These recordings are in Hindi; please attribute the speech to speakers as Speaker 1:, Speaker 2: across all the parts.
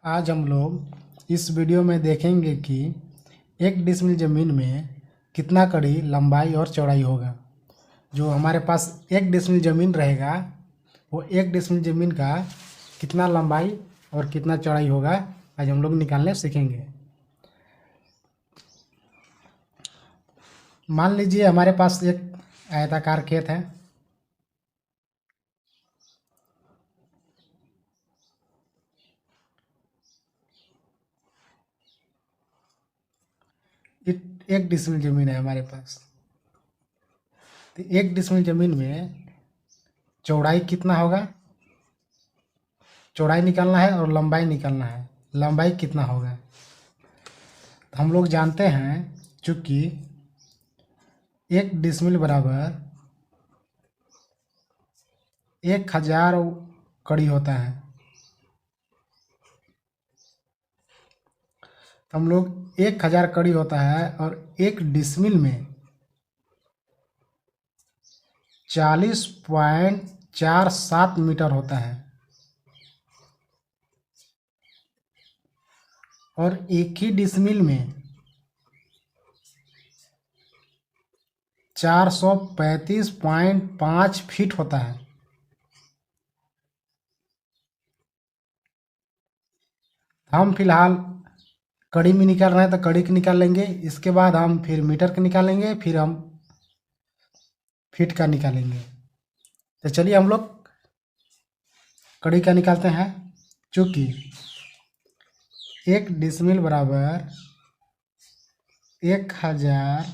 Speaker 1: आज हम लोग इस वीडियो में देखेंगे कि 1 डिसमिल ज़मीन में कितना कड़ी लंबाई और चौड़ाई होगा। जो हमारे पास 1 डिसमिल ज़मीन रहेगा वो 1 डिसमिल ज़मीन का कितना लंबाई और कितना चौड़ाई होगा आज हम लोग निकालने सीखेंगे। मान लीजिए हमारे पास एक आयताकार खेत है। एक 1 डिसमिल ज़मीन है हमारे पास। तो 1 डिसमिल ज़मीन में चौड़ाई कितना होगा, चौड़ाई निकालना है और लंबाई निकालना है। लंबाई कितना होगा तो हम लोग जानते हैं, चूँकि 1 डिसमिल बराबर 1000 कड़ी होता है। तो हम लोग 1000 कड़ी होता है और 1 डिसमिल में 40.47 मीटर होता है। और एक ही डिसमिल में 435.5 फीट होता है। हम फिलहाल कड़ी में निकाल रहे हैं तो कड़ी की निकाल लेंगे, इसके बाद हम फिर मीटर का निकालेंगे, फिर हम फीट का निकालेंगे। तो चलिए हम लोग कड़ी का निकालते हैं। चूँकि 1 डिसमिल बराबर 1000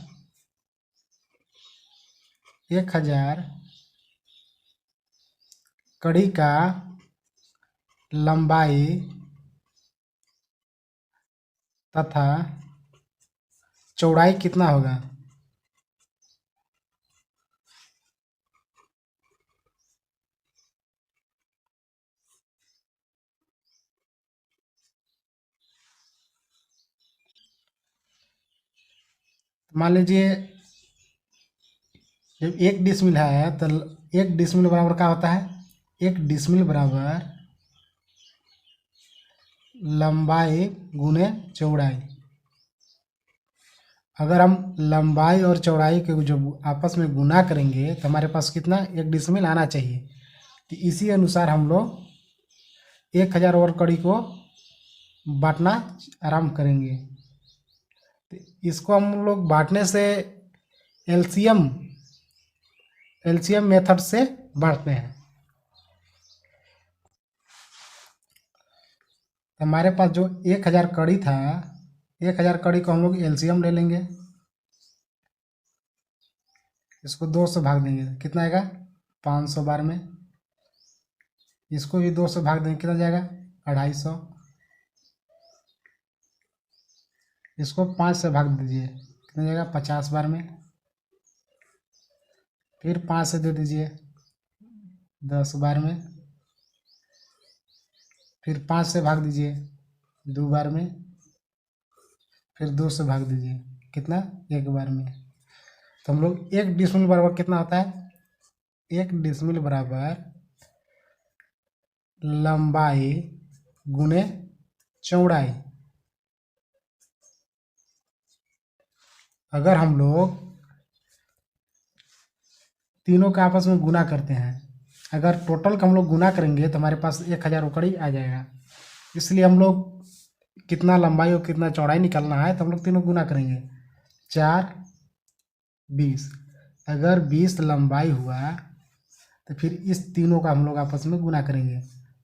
Speaker 1: कड़ी का लंबाई तथा चौड़ाई कितना होगा। मान लीजिए जब 1 डिसमिल है तो 1 डिसमिल बराबर क्या होता है, 1 डिसमिल बराबर लंबाई गुने चौड़ाई। अगर हम लंबाई और चौड़ाई के जो आपस में गुना करेंगे तो हमारे पास कितना 1 डिसमिल आना चाहिए। तो इसी अनुसार हम लोग 1000 और कड़ी को बांटना आरम्भ करेंगे। तो इसको हम लोग बांटने से एलसीएम मेथड से बांटते हैं। हमारे पास जो 1000 कड़ी था, 1000 कड़ी को हम लोग एलसीएम ले लेंगे। इसको 2 से भाग देंगे, कितना आएगा 500 बार में। इसको भी 2 से भाग देंगे, कितना जाएगा 250। इसको 5 से भाग दीजिए, कितना जाएगा 50 बार में। फिर 5 से दे दीजिए 10 बार में। फिर 5 से भाग दीजिए 2 बार में। फिर 2 से भाग दीजिए, कितना 1 बार में। तो हम लोग 1 डिसमिल बराबर कितना होता है, 1 डिसमिल बराबर लंबाई गुने चौड़ाई। अगर हम लोग तीनों का आपस में गुना करते हैं, अगर टोटल का हम लोग गुना करेंगे तो हमारे पास 1000 कड़ी आ जाएगा। इसलिए हम लोग कितना लंबाई और कितना चौड़ाई निकालना है तो हम लोग तीनों गुना करेंगे। 4 20, अगर 20 लंबाई हुआ तो फिर इस तीनों का हम लोग आपस में गुना करेंगे।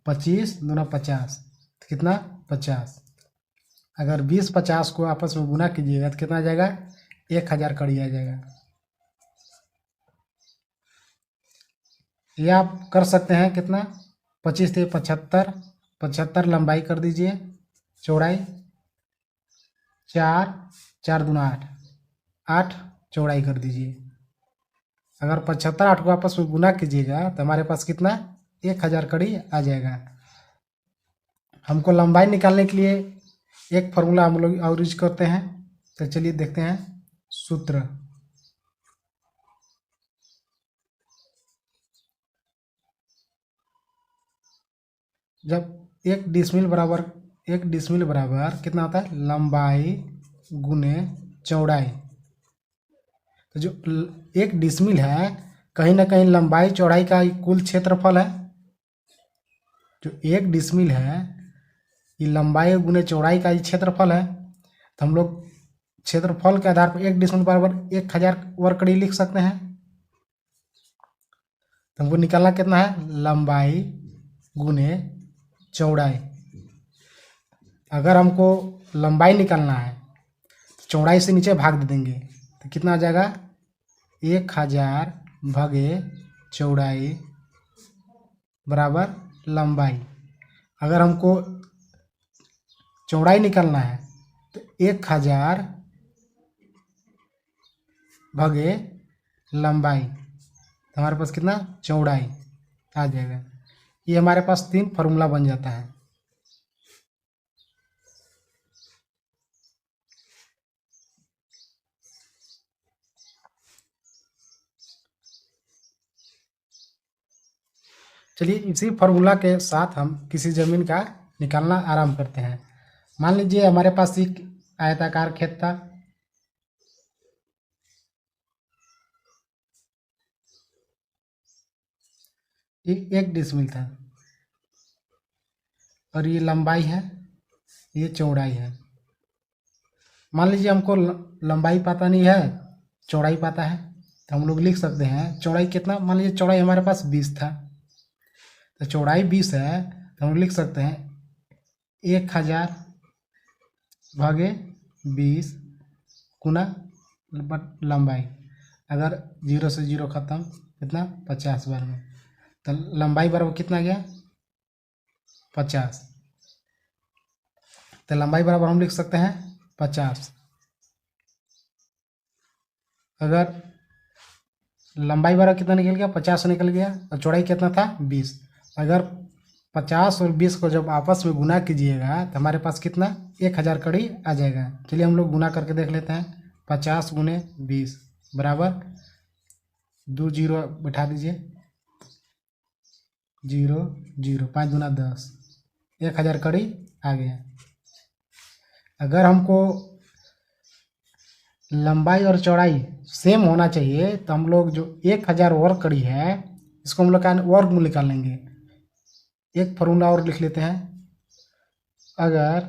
Speaker 1: 25 दूना 50, तो कितना 50। अगर 20 50 को आपस में गुना कीजिएगा तो कितना आ जाएगा 1000 कड़ी आ जाएगा। ये आप कर सकते हैं, कितना 25 से 75, 75 लंबाई कर दीजिए, चौड़ाई 4 4 दूना 8, 8 चौड़ाई कर दीजिए। अगर 75 8 को आपस में गुना कीजिएगा तो हमारे पास कितना 1000 कड़ी आ जाएगा। हमको लंबाई निकालने के लिए एक फार्मूला हम लोग और यूज करते हैं। तो चलिए देखते हैं सूत्र। जब 1 डिसमिल बराबर 1 डिसमिल बराबर कितना होता है, लंबाई गुने चौड़ाई। तो जो 1 डिसमिल है कहीं ना कहीं लंबाई चौड़ाई का कुल क्षेत्रफल है। जो 1 डिसमिल है ये लंबाई गुने चौड़ाई का ही क्षेत्रफल है। तो हम लोग क्षेत्रफल के आधार पर 1 डिसमिल बराबर 1000 वर्ग कड़ी लिख सकते हैं। तो हमको निकालना कितना है, लंबाई गुने चौड़ाई। अगर हमको लंबाई निकालना है तो चौड़ाई से नीचे भाग दे देंगे तो कितना आ जाएगा, 1000 भागे चौड़ाई बराबर लंबाई। अगर हमको चौड़ाई निकालना है तो 1000 भागे लंबाई, तो हमारे पास कितना, चौड़ाई आ जाएगा। ये हमारे पास 3 फार्मूला बन जाता है। चलिए इसी फार्मूला के साथ हम किसी ज़मीन का निकालना आरंभ करते हैं। मान लीजिए हमारे पास एक आयताकार खेत था। ये 1 डिसमिल था और ये लंबाई है, ये चौड़ाई है। मान लीजिए हमको लंबाई पता नहीं है, चौड़ाई पता है, तो हम लोग लिख सकते हैं चौड़ाई कितना। मान लीजिए चौड़ाई हमारे पास 20 था, तो चौड़ाई 20 है तो हम लिख सकते हैं 1000 भागे 20 गुना लंबाई। अगर 0 से 0 खत्म, कितना, 50 बार में, तो लंबाई बराबर कितना गया, 50। तो लंबाई बराबर हम लिख सकते हैं 50। अगर लंबाई बराबर कितना निकल गया, 50 निकल गया, और चौड़ाई कितना था, 20। अगर 50 और 20 को जब आपस में गुना कीजिएगा तो हमारे पास कितना, 1000 कड़ी आ जाएगा। चलिए हम लोग गुना करके देख लेते हैं। 50 गुने 20 बराबर 2 जीरो बैठा दीजिए, 0 0, 5 दूना 10, 1000 कड़ी आ गया। अगर हमको लंबाई और चौड़ाई सेम होना चाहिए तो हम लोग जो 1000 वर्ग कड़ी है इसको हम लोग का वर्गमूल निकाल लेंगे। एक फॉर्मूला और लिख लेते हैं। अगर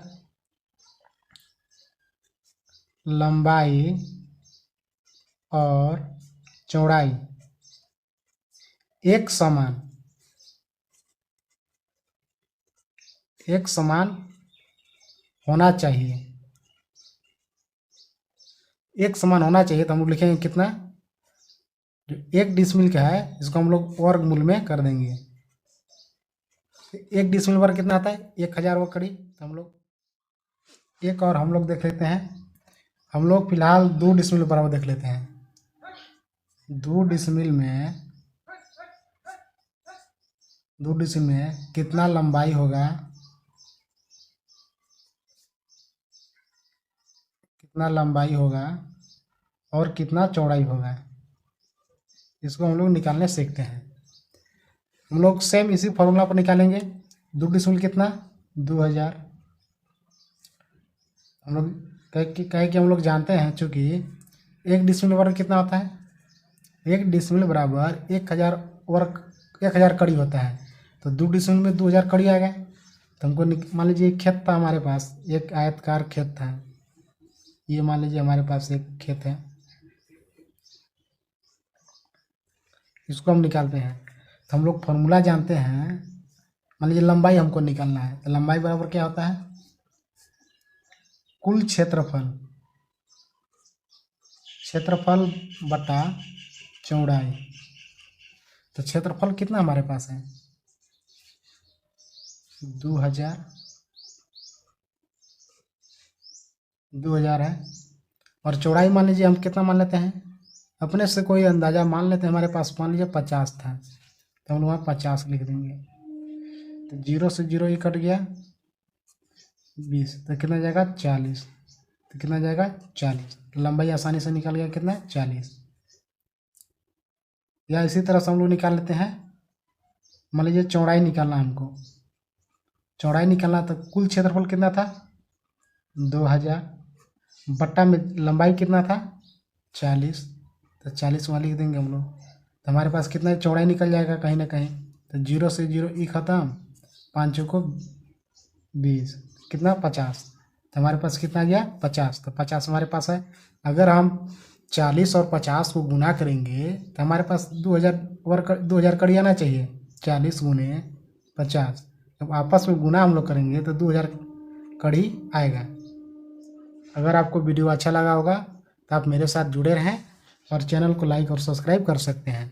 Speaker 1: लंबाई और चौड़ाई एक समान होना चाहिए, एक समान होना चाहिए, तो हम लोग लिखेंगे कितना, जो 1 डिसमिल का है इसको हम लोग वर्गमूल में कर देंगे। 1 डिसमिल वर्ग कितना आता है, 1000 वर्ग कड़ी। तो हम लोग एक और हम लोग देख लेते हैं। हम लोग फिलहाल 2 डिसमिल बराबर देख लेते हैं। 2 डिसमिल में कितना लंबाई होगा, और कितना चौड़ाई होगा, इसको हम लोग निकालने सीखते हैं। हम लोग सेम इसी फॉर्मूला पर निकालेंगे। 2 डिसमिल कितना, 2000। हम लोग कहे कि हम लोग जानते हैं चूँकि 1 डिसमिल वर्ग कितना होता है, 1 डिसमिल बराबर 1000 कड़ी होता है। तो 2 डिसमिल में 2000 कड़ी आ गए। तो हमको मान लीजिए एक खेत था हमारे पास, एक आयतकार खेत था। ये मान लीजिए हमारे पास एक खेत है, इसको हम निकालते हैं। तो हम लोग फॉर्मूला जानते हैं। मान लीजिए लंबाई हमको निकालना है, तो लंबाई बराबर क्या होता है, कुल क्षेत्रफल बटा चौड़ाई। तो क्षेत्रफल कितना हमारे पास है, 2000 है। और चौड़ाई मान लीजिए हम कितना मान लेते हैं, अपने से कोई अंदाज़ा मान लेते हैं। हमारे पास मान लीजिए 50 था, तो हम वहाँ 50 लिख देंगे। तो 0 से 0 ही कट गया, 20, तो कितना जाएगा, 40। तो कितना जाएगा, 40। लंबाई आसानी से निकल गया, कितना, 40। या इसी तरह से हम लोग निकाल लेते हैं। मान लीजिए चौड़ाई निकालना हमको, चौड़ाई निकालना, तो कुल क्षेत्रफल कितना था 2000, बट्टा में लंबाई कितना था 40, तो 40 वहाँ लिख देंगे हम लोग। तो हमारे पास कितना चौड़ाई निकल जाएगा कहीं ना कहीं, तो 0 से 0 ई ख़त्म, 5 को 20, कितना 50, तो हमारे पास कितना गया 50, तो 50 हमारे पास है। अगर हम 40 और 50 को गुना करेंगे तो हमारे पास 2000 कड़ी आना चाहिए, 40 गुने 50, जब आपस में गुना हम लोग करेंगे तो 2000 कड़ी आएगा। अगर आपको वीडियो अच्छा लगा होगा तो आप मेरे साथ जुड़े रहें और चैनल को लाइक और सब्सक्राइब कर सकते हैं।